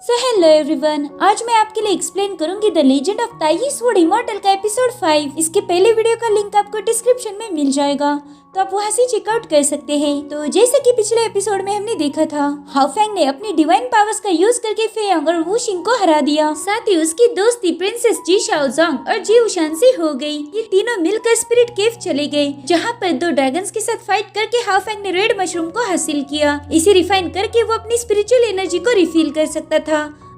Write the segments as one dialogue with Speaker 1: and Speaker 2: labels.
Speaker 1: So hello everyone, आज मैं आपके लिए एक्सप्लेन करूंगी द लेजेंड ऑफ ताई स्वॉर्ड इमॉर्टल का एपिसोड 5। इसके पहले वीडियो का लिंक आपको डिस्क्रिप्शन में मिल जाएगा, तो आप वहां से चेकआउट कर सकते हैं। तो जैसे कि पिछले एपिसोड में हमने देखा था, हाउ फेंग ने अपनी डिवाइन पावर्स का यूज करके फेयंग और वू शिंग को हरा दिया। साथ ही उसकी दोस्ती प्रिंसेस जी शाओजोंग और जी वुशान से हो गई। ये तीनों मिलकर स्पिरिट केव चले गए, जहाँ पर दो ड्रैगन्स के साथ फाइट करके हाउ फेंग ने रेड मशरूम को हासिल किया। इसे रिफाइन करके वो अपनी स्पिरिचुअल एनर्जी को रिफिल कर सकता था।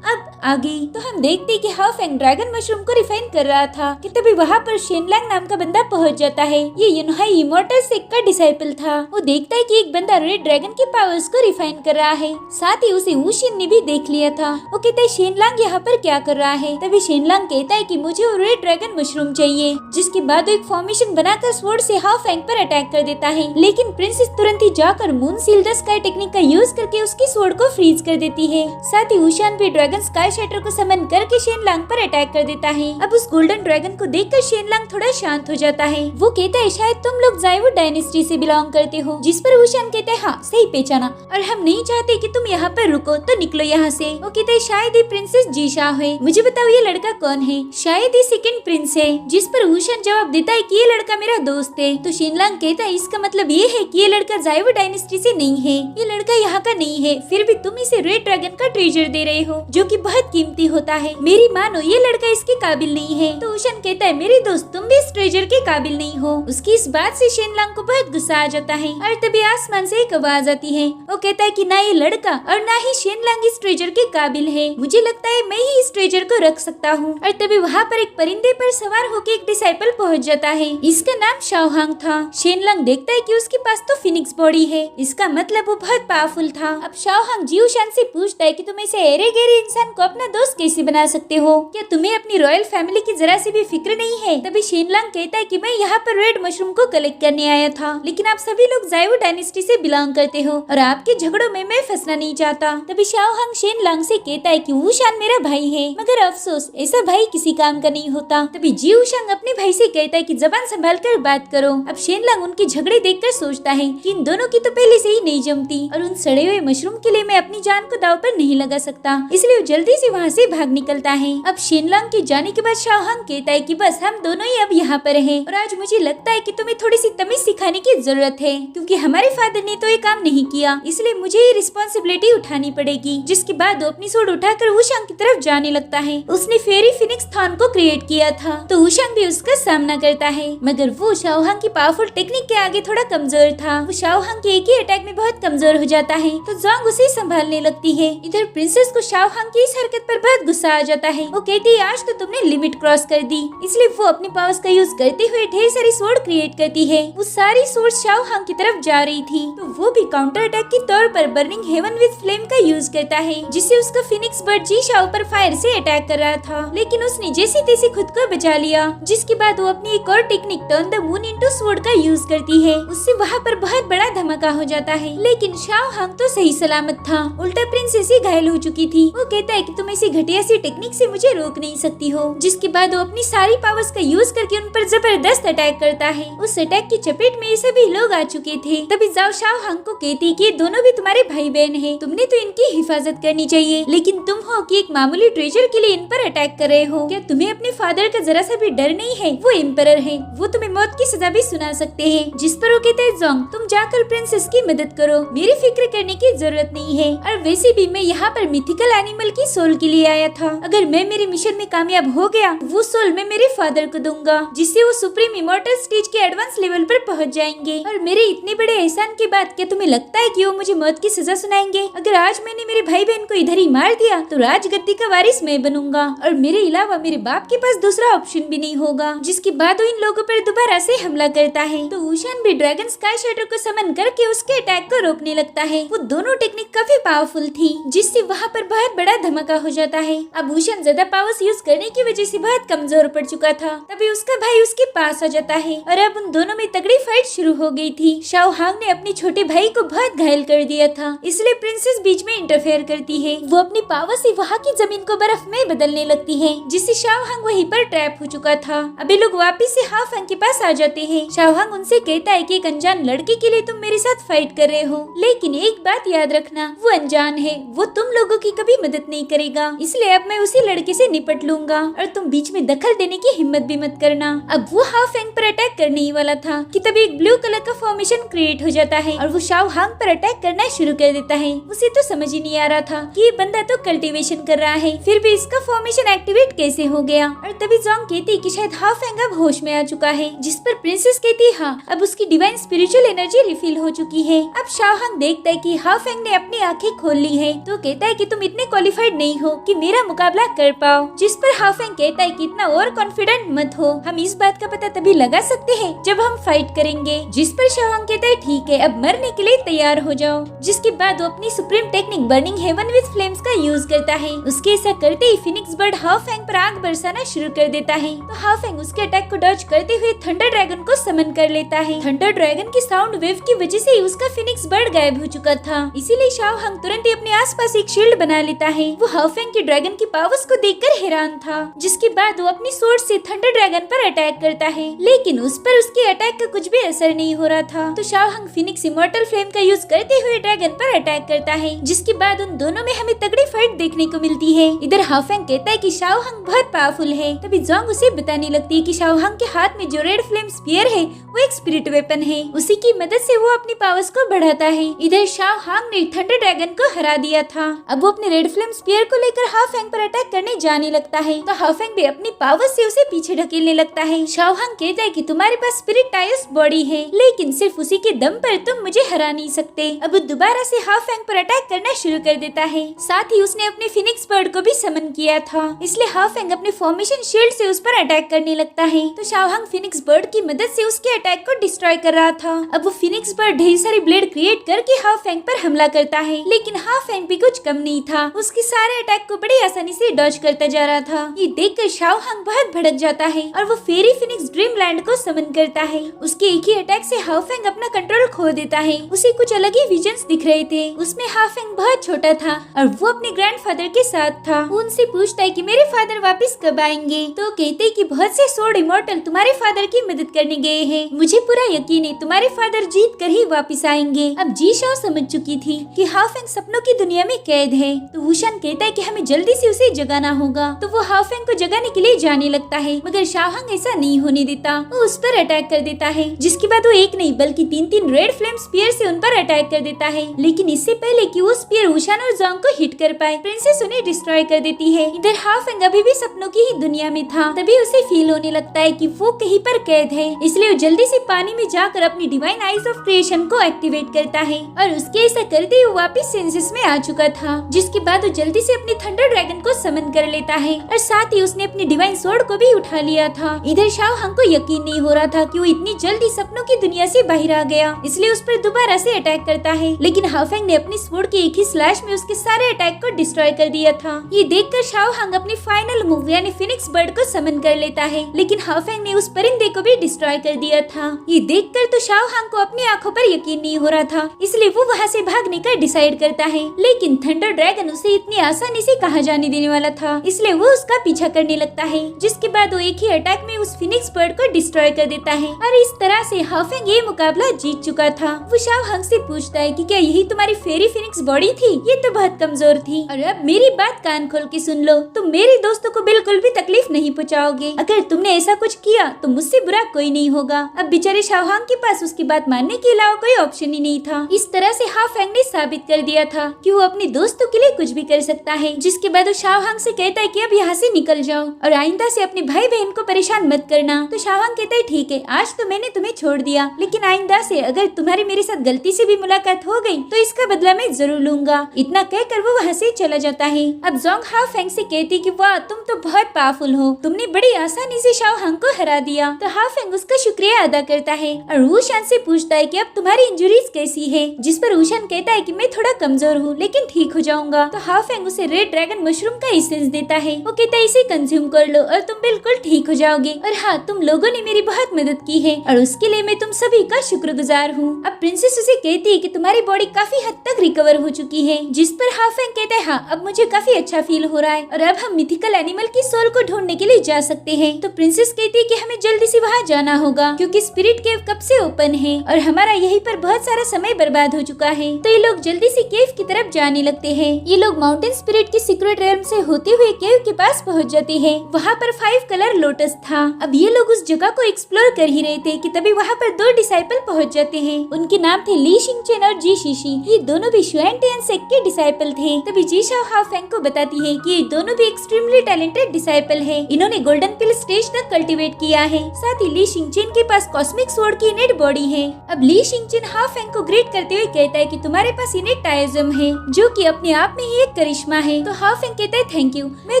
Speaker 1: अब आगे तो हम देखते हैं कि हाउ फेंग ड्रैगन मशरूम को रिफाइन कर रहा था कि तभी वहाँ पर शेनलैंग नाम का बंदा पहुँच जाता है। ये यूनहाई इमॉर्टल सेक का डिसाइपल था। वो देखता है कि एक बंदा रेड ड्रैगन के पावर्स को रिफाइन कर रहा है। साथ ही उसे वूशिन ने भी देख लिया था। वो कहता है शेनलैंग यहाँ पर क्या कर रहा है। तभी शेनलैंग कहता है कि मुझे वो रेड ड्रैगन मशरूम चाहिए। जिसके बाद वो एक फॉर्मेशन बनाकर स्वॉर्ड से हाउ फेंग पर अटैक कर देता है, लेकिन प्रिंसेस तुरंत ही जाकर moon seal the sky technique का यूज करके उसकी स्वॉर्ड को फ्रीज कर देती है। साथ ही वुशान भी ड्रैगन स्काई शैटर को समन करके शेनलैंग पर अटैक कर देता है। अब उस गोल्डन ड्रैगन को देखकर शेनलैंग थोड़ा शांत हो जाता है। वो कहता है शायद तुम लोग जाइवुड डायनेस्टी से बिलोंग करते हो। जिस पर वुशान कहता है हाँ सही पहचाना, और हम नहीं चाहते कि तुम यहाँ पर रुको, तो निकलो यहाँ से। वो कहते है शायद ये प्रिंसेस जीशा है। मुझे बताओ ये लड़का कौन है। शायद ये सेकंड प्रिंस है। जिस पर वुशान जवाब देता है कि ये लड़का मेरा दोस्त है। तो शेनलैंग कहता है इसका मतलब ये है कि ये लड़का जाइवुड डायनेस्टी से नहीं है, ये लड़का यहाँ का नहीं है। फिर भी तुम इसे रेड ड्रैगन का ट्रेजर दे रहे हो, जो कि बहुत कीमती होता है। मेरी मानो ये लड़का इसके काबिल नहीं है। तो वुशान कहता है मेरे दोस्त तुम भी इस ट्रेजर के काबिल नहीं हो। उसकी इस बात से शेनलैंग को बहुत गुस्सा आ जाता है और तभी आसमान से एक आवाज आती है। वो कहता है कि ना ये लड़का और ना ही शेनलैंग इस ट्रेजर के काबिल है। मुझे लगता है मैं ही इस ट्रेजर को रख सकता हूँ। और तभी वहाँ पर एक परिंदे पर सवार होकर एक डिसाइपल पहुँच जाता है। इसका नाम शाओहांग था। शेनलैंग देखता है कि उसके पास तो फिनिक्स बॉडी है, इसका मतलब वो बहुत पावरफुल था। अब शाओहांग जी वुशान से पूछता है कि तुम ऐसे एरे गहरे इंसान को अपना दोस्त कैसे बना सकते हो। क्या तुम्हें अपनी रॉयल फैमिली की जरा सी भी फिक्र नहीं है। तभी शेनलैंग कहता है कि मैं यहाँ पर रेड मशरूम को कलेक्ट करने आया था, लेकिन आप सभी लोग जाइवुड डायनेस्टी से बिलोंग करते हो और आपके झगड़ों में मैं फंसना नहीं चाहता। तभी शाओहांग शेनलैंग से कहता है कि वुशान मेरा भाई है, मगर अफसोस ऐसा भाई किसी काम का नहीं होता। तभी जी वुशान अपने भाई से कहता है कि जबान संभाल कर बात करो। अब शेनलैंग उनके झगड़े देखकर सोचता है कि इन दोनों की तो पहले से ही नहीं जमती और उन सड़े हुए मशरूम के लिए मैं अपनी जान को दाव पर नहीं लगा सकता, इसलिए वो जल्दी से वहाँ से भाग निकलता है। अब शेनलैंग के जाने के बाद शाओहांग कहता है कि बस हम दोनों ही अब यहाँ पर हैं और आज मुझे लगता है कि तुम्हें थोड़ी सी तमीज सिखाने की जरूरत है, क्योंकि हमारे फादर ने तो ये काम नहीं किया, इसलिए मुझे ये रिस्पॉन्सिबिलिटी उठानी पड़ेगी। जिसके बाद वो अपनी स्वॉर्ड उठाकर वुशांग की तरफ जाने लगता है। उसने फेरी फिनिक्स थॉर्न को क्रिएट किया था, तो वुशांग भी उसका सामना करता है, मगर वो शाओहांग की पावरफुल टेक्निक के आगे थोड़ा कमजोर था। वो शाओहांग के एक ही अटैक में बहुत कमजोर हो जाता है, तो जोंग उसे संभालने लगती है। इधर प्रिंसेस को शाओहांग की इस हरकत पर बहुत गुस्सा आ जाता है। वो कहती है आज तो तुमने लिमिट क्रॉस कर दी, इसलिए वो अपने पावर्स का यूज करते हुए ढेर सारी स्वॉर्ड क्रिएट करती है। वो सारी स्वॉर्ड शाओहांग की तरफ जा रही थी, तो वो भी काउंटर अटैक के तौर पर बर्निंग हेवन विद फ्लेम का यूज करता है, जिससे उसका फिनिक्स बर्ड जी शाओ पर फायर से अटैक कर रहा था, लेकिन उसने जैसे तैसे खुद को बचा लिया। जिसके बाद वो अपनी एक और technique turn the moon into sword का यूज करती है। उससे वहाँ पर बहुत बड़ा धमाका हो जाता है, लेकिन शाओहांग तो सही सलामत था, उल्टा प्रिंसेस ही घायल हो चुकी थी। वो कहता है कि तुम ऐसी घटिया सी टेक्निक से मुझे रोक नहीं सकती हो। जिसके बाद वो अपनी सारी पावर्स का यूज करके उन पर जबरदस्त अटैक करता है। उस अटैक की चपेट में ये सभी लोग आ चुके थे। तभी जाओ शाओहांग को कहती कि ये दोनों भी तुम्हारे भाई बहन हैं, तुमने तो इनकी हिफाजत करनी चाहिए, लेकिन तुम हो कि एक मामूली ट्रेजर के लिए इन पर अटैक कर रहे हो। क्या तुम्हें अपने फादर का जरा सा भी डर नहीं है। वो एम्परर है, वो तुम्हें मौत की सजा भी सुना सकते हैं। जिस पर वो कहते हैं जोंग तुम जाकर प्रिंसेस की मदद करो, मेरी फिक्र करने की जरूरत नहीं है, और वैसे भी मैं यहाँ पर मिथिकल एनिमल की सोल के लिए आया था। अगर मैं मेरे मिशन में कामयाब हो गया, वो सोल मैं मेरे फादर को दूंगा, जिससे वो सुप्रीम इमॉर्टल स्टेज के एडवांस लेवल पर पहुंच जाएंगे। और मेरे इतने बड़े एहसान के बाद क्या तुम्हें लगता है कि वो मुझे मौत की सजा सुनाएंगे। अगर आज मैंने मेरे भाई बहन को इधर ही मार दिया, तो राजगद्दी का वारिस मैं बनूंगा, और मेरे अलावा मेरे बाप के पास दूसरा ऑप्शन भी नहीं होगा। जिसके बाद वो इन लोगों पर दोबारा से हमला करता है। तो वुशान भी ड्रैगन स्काई शैटर को समन करके उसके अटैक को रोकने लगता है। वो दोनों टेक्निक काफी पावरफुल थी, जिससे वहाँ पर बहुत बड़ा धमाका हो जाता है। अब वुशान ज्यादा पावर्स यूज करने की वजह से बहुत कमजोर पड़ चुका था। तभी उसका भाई उसके पास आ जाता है और अब उन दोनों में तगड़ी फाइट शुरू हो गई थी। शाओहांग ने अपने छोटे भाई को बहुत घायल कर दिया था, इसलिए प्रिंसेस बीच में इंटरफेयर करती है। वो अपनी पावर से से वहाँ की जमीन को बर्फ में बदलने लगती है, जिससे शाओहांग वहीं पर ट्रैप हो चुका था। अभी लोग वापस से हाफेंग के पास आ जाते हैं। शाओहांग उनसे कहता है कि एक अनजान लड़के के लिए तुम मेरे साथ फाइट कर रहे हो, लेकिन एक बात याद रखना, वो अनजान है, वो तुम लोगों की कभी मदद नहीं करेगा, इसलिए अब मैं उसी लड़के से निपट लूंगा और तुम बीच में दखल देने की हिम्मत भी मत करना। अब वो हाफेंग पर अटैक करने ही वाला था कि तभी एक ब्लू कलर का फॉर्मेशन क्रिएट हो जाता है और वो शाओहांग पर अटैक करना शुरू कर देता है। उसे तो समझ ही नहीं आ रहा था कि ये बंदा तो कल्टीवेशन कर रहा है, फिर भी इसका फॉर्मेशन एक्टिवेट कैसे हो गया। और तभी जोंग कहती कि शायद हाफेंग अब होश में आ चुका है, जिस पर प्रिंसेस कहती हाँ, अब उसकी डिवाइन स्पिरिचुअल एनर्जी रिफिल हो चुकी है। अब शाओहांग देखता है कि हाफेंग ने अपनी आंखें खोल ली है, तो कहता है कि तुम इतने क्वालिफाइड नहीं हो कि मेरा मुकाबला कर पाओ, जिस पर हाफेंग कहता है कि इतना और कॉन्फिडेंट मत हो, हम इस बात का पता तभी लगा सकते हैं जब हम फाइट करेंगे। जिस पर शाओहांग कहता है ठीक है, अब मरने के लिए तैयार हो जाओ। जिसके बाद वो अपनी supreme technique burning heaven with flames का यूज करता है। उसके ऐसा करते ही फिनिक्स बर्ड हाफेंग पर आग बरसाना शुरू कर देता है, तो हाफेंग उसके अटैक को डॉज करते हुए थंडर ड्रैगन को समन कर लेता है। थंडर ड्रैगन की साउंड वेव की वजह से उसका फिनिक्स बर्ड गायब हो चुका था, इसीलिए शाओहांग तुरंत ही अपने आसपास एक शील्ड बना लेता है। वो हाफेंग के ड्रैगन की पावर्स को देखकर हैरान था। जिसके बाद वो अपनी सोर्ड से थंडर ड्रैगन पर अटैक करता है, लेकिन उस पर उसके अटैक का कुछ भी असर नहीं हो रहा था। तो शाओहांग फिनिक्स इमॉर्टल फ्लेम का यूज करते हुए ड्रैगन पर अटैक करता है, जिसके बाद उन दोनों में हमें तगड़ी फाइट देखने को मिलती है। इधर हाफेंग कहता है कि शाओहांग बहुत पावरफुल है, तभी जोंग उसे बताने लगती है कि शाओहांग के हाथ में जो रेड फ्लेम स्पीयर है वो एक स्पिरिट वेपन है, उसी की मदद से वो अपनी पावर्स को बढ़ाता है। इधर शाओहांग ने थंडर ड्रैगन को हरा दिया था। अब वो अपने रेड फ्लेम स्पीयर को लेकर हाफेंग पर अटैक करने जाने लगता है, तो हाफेंग भी अपनी पावर्स से उसे पीछे ढकेलने लगता है। शाओहांग कहता है कि तुम्हारे पास स्पिरिट टायर्स बॉडी है, लेकिन सिर्फ उसी के दम पर तुम मुझे हरा नहीं सकते। अब दोबारा से हाफेंग पर अटैक करना शुरू कर देता है। साथ ही उसने अपने फिनिक्स बर्ड को भी समन किया था, इसलिए हाफेंग अपने फॉर्मेशन शील्ड से उस पर अटैक करने लगता है। तो शाओहांग फिनिक्स बर्ड की मदद से उसके अटैक को डिस्ट्रॉय कर रहा था। अब वो फिनिक्स बर्ड ढेर सारी ब्लेड क्रिएट करके हाफेंग पर हमला करता है, लेकिन हाफेंग भी कुछ कम नहीं था, उसके सारे अटैक को बड़ी आसानी से डॉज करता जा रहा था। ये देखकर शाओहांग बहुत भड़क जाता है और वो फेरी फिनिक्स ड्रीमलैंड को समन करता है। उसके एक ही अटैक से हाफेंग अपना कंट्रोल खो देता है। उसे कुछ अलग ही विजन्स दिख रहे थे, उसमें हाफेंग बहुत छोटा था और वो अपने ग्रैंडफादर के साथ था। वो उनसे पूछता है कि मेरे फादर वापस कब आएंगे, तो कहते हैं कि बहुत से सोर्ड इमॉर्टल तुम्हारे फादर की मदद करने गए हैं, मुझे पूरा यकीन है तुम्हारे फादर जीत कर ही वापस आएंगे। अब जी शाओ समझ चुकी थी कि हाफेंग सपनों की दुनिया में कैद है, तो वुशन कहता है कि हमें जल्दी से उसे जगाना होगा। तो वो हाफेंग को जगाने के लिए जाने लगता है, मगर शाओहांग ऐसा नहीं होने देता, वो उस पर अटैक कर देता है। जिसके बाद वो एक नहीं बल्कि 3 रेड फ्लेम स्पीयर से उन पर अटैक कर देता है, लेकिन इससे पहले कि वो स्पीयर वुशन और जोंग को हिट कर पाए, प्रिंसेस उन्हें डिस्ट्रॉय कर देती है। इधर हाफेंग अभी भी सपनों की ही दुनिया में था, तभी उसे फील होने लगता है कि वो कहीं पर कैद है, इसलिए वो जल्दी से पानी में जाकर अपनी डिवाइन आईज ऑफ क्रिएशन को एक्टिवेट करता है और उसके ऐसा करते ही वो वापिस सेंसेस में आ चुका था। जिसके बाद वो जल्दी से अपने थंडर ड्रैगन को समन कर लेता है और साथ ही उसने अपनी डिवाइन सोर्ड को भी उठा लिया था। इधर शाओहांग को यकीन नहीं हो रहा था कि वो इतनी जल्दी सपनों की दुनिया से बाहर आ गया, इसलिए उस पर दोबारा से अटैक करता है, लेकिन हाफेंग ने अपनी स्वॉर्ड के एक ही स्लैश में उसके सारे अटैक को डिस्ट्रॉय कर दिया था। ये देखकर शाओहांग अपनी फाइनल मूव यानी फिनिक्स बर्ड को समन कर लेता है, लेकिन हाफेंग ने उस परिंदे को भी डिस्ट्रॉय कर दिया था। ये देखकर तो शाओहांग को अपनी आंखों पर यकीन नहीं हो रहा था, इसलिए वो वहाँ से भागने का डिसाइड करता है, लेकिन थंडर ड्रैगन उसे इतनी आसानी से कहाँ जाने देने वाला था, इसलिए वो उसका पीछा करने लगता है। जिसके बाद वो एक ही अटैक में उस फिनिक्स बर्ड को डिस्ट्रॉय कर देता है और इस तरह से हाफेंग ये मुकाबला जीत चुका था। वो शाओहांग से पूछता है कि क्या यही तुम्हारी फेरी फिनिक्स बॉडी थी? ये तो बहुत कमजोर थी। और अब मेरी बात कान खोल के सुन लो, तुम मेरे दोस्तों को बिल्कुल भी तकलीफ नहीं पहुँचाओगे। अगर तुमने ऐसा कुछ किया तो मुझसे बुरा कोई नहीं होगा। अब बेचारे शाओहांग के पास उसकी बात मानने के अलावा कोई ऑप्शन ही नहीं था। इस तरह से हाफेंग ने साबित कर दिया था कि वो अपने दोस्तों के लिए कुछ भी कर सकता है। जिसके बाद वो शाओहांग से कहता है कि अब यहाँ से निकल जाओ और आइंदा से अपने भाई बहन को परेशान मत करना। तो शाओहांग कहता है ठीक है, आज तो मैंने तुम्हें छोड़ दिया, लेकिन आइंदा से अगर तुम्हारी मेरे साथ गलती से भी मुलाकात हो गई तो इसका बदला मैं जरूर लूंगा। इतना कहकर वो वहाँ से चला जाता है। अब जोंग हाफेंग से कहती कि वाह तुम तो बहुत पावरफुल हो, तुमने बड़ी आसानी से शाओहांग को हरा दिया। तो हाफेंग उसका शुक्रिया अदा करता है और वुशन से पूछता है कि अब तुम्हारी इंजरीज कैसी है? जिस पर वुशन कहता है कि मैं थोड़ा कमजोर हूँ लेकिन ठीक हो जाऊंगा। तो हाफेंग उसे रेड ड्रैगन मशरूम का एसेंस देता है। वो कहता है इसे कंज्यूम कर लो और तुम बिल्कुल ठीक हो जाओगे। और हाँ, तुम लोगों ने मेरी बहुत मदद की है और उसके लिए मैं तुम सभी का शुक्रगुजार हूँ। अब प्रिंसेस उसे कहती है कि तुम्हारी बॉडी काफी हद तक रिकवर हो चुकी है, जिस पर हाफेंग कहता है हाँ, अब मुझे काफी अच्छा फील हो रहा है और अब हम मिथिकल एनिमल की सोल को ढूंढने के लिए जा सकते हैं। तो प्रिंसेस कहती है कि हमें जल्दी से वहाँ जाना होगा क्योंकि स्पिरिट केव कब से ओपन है और हमारा यहीं पर बहुत सारा समय बर्बाद हो चुका है। तो ये लोग जल्दी से केव की तरफ जाने लगते हैं। ये लोग माउंटेन स्पिरिट की सीक्रेट रेल्म से होते हुए केव के पास पहुँच जाते हैं। वहाँ पर 5 कलर लोटस था। अब ये लोग उस जगह को एक्सप्लोर कर ही रहे थे कि तभी वहाँ पर 2 डिसाइपल पहुँच जाते हैं। उनके नाम थे ली शिंगचेन और जी शीशी। ये दोनों भी शुएन टियान सेक के डिसाइपल थे। तभी जी शाओ हाफेंग को बताती है कि ये दोनों भी एक्सट्रीमली टैलेंटेड डिसाइपल है। इन्होंने गोल्डन पिल स्टेज तक कल्टीवेट किया है। साथ ही ली शिंगचेन के पास कॉस्मिक स्वॉर्ड की इनेट बॉडी है। अब ली शिंगचेन हाफेंग को ग्रेट करते हुए कहता है कि तुम्हारे पास इनेट टाइज्म है, जो कि अपने आप में ही एक करिश्मा है। तो हाफेंग कहता है थैंक यू, मैं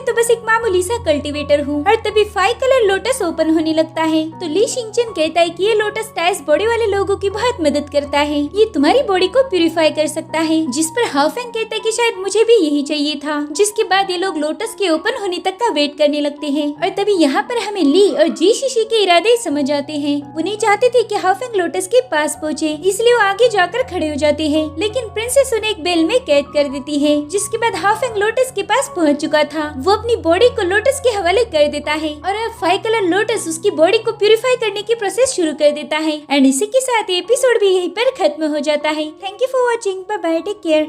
Speaker 1: तो बस एक मामूली सा कल्टीवेटर हूँ। और तभी 5 कलर लोटस ओपन होने लगता है। तो ली शिंगचेन कहता है कि ये लोटस टाइज बॉडी वाले लोगों की बहुत मदद करता है, ये तुम्हारी बॉडी को प्यूरिफाई कर सकता है। जिस पर हाफेंग कहता है कि शायद मुझे भी यही चाहिए था। जिसके बाद ये लोग लोटस के ओपन होने तक का वेट करने लगते हैं। और तभी यहाँ पर हमें ली और जी शीशी के इरादे समझ आते हैं। वो नहीं चाहते थे कि हाफेंग लोटस के पास पहुँचे, इसलिए वो आगे जाकर खड़े हो जाते हैं। लेकिन प्रिंसेस उन्हें एक बेल में कैद कर देती है। जिसके बाद हाफेंग लोटस के पास पहुँच चुका था। वो अपनी बॉडी को लोटस के हवाले कर देता है और अब 5 कलर लोटस उसकी बॉडी को प्यूरिफाई करने की प्रोसेस शुरू कर देता है। एंड इसी के साथ एपिसोड भी यहीं पर खत्म हो जाता है। Thank you for watching, bye bye, take care.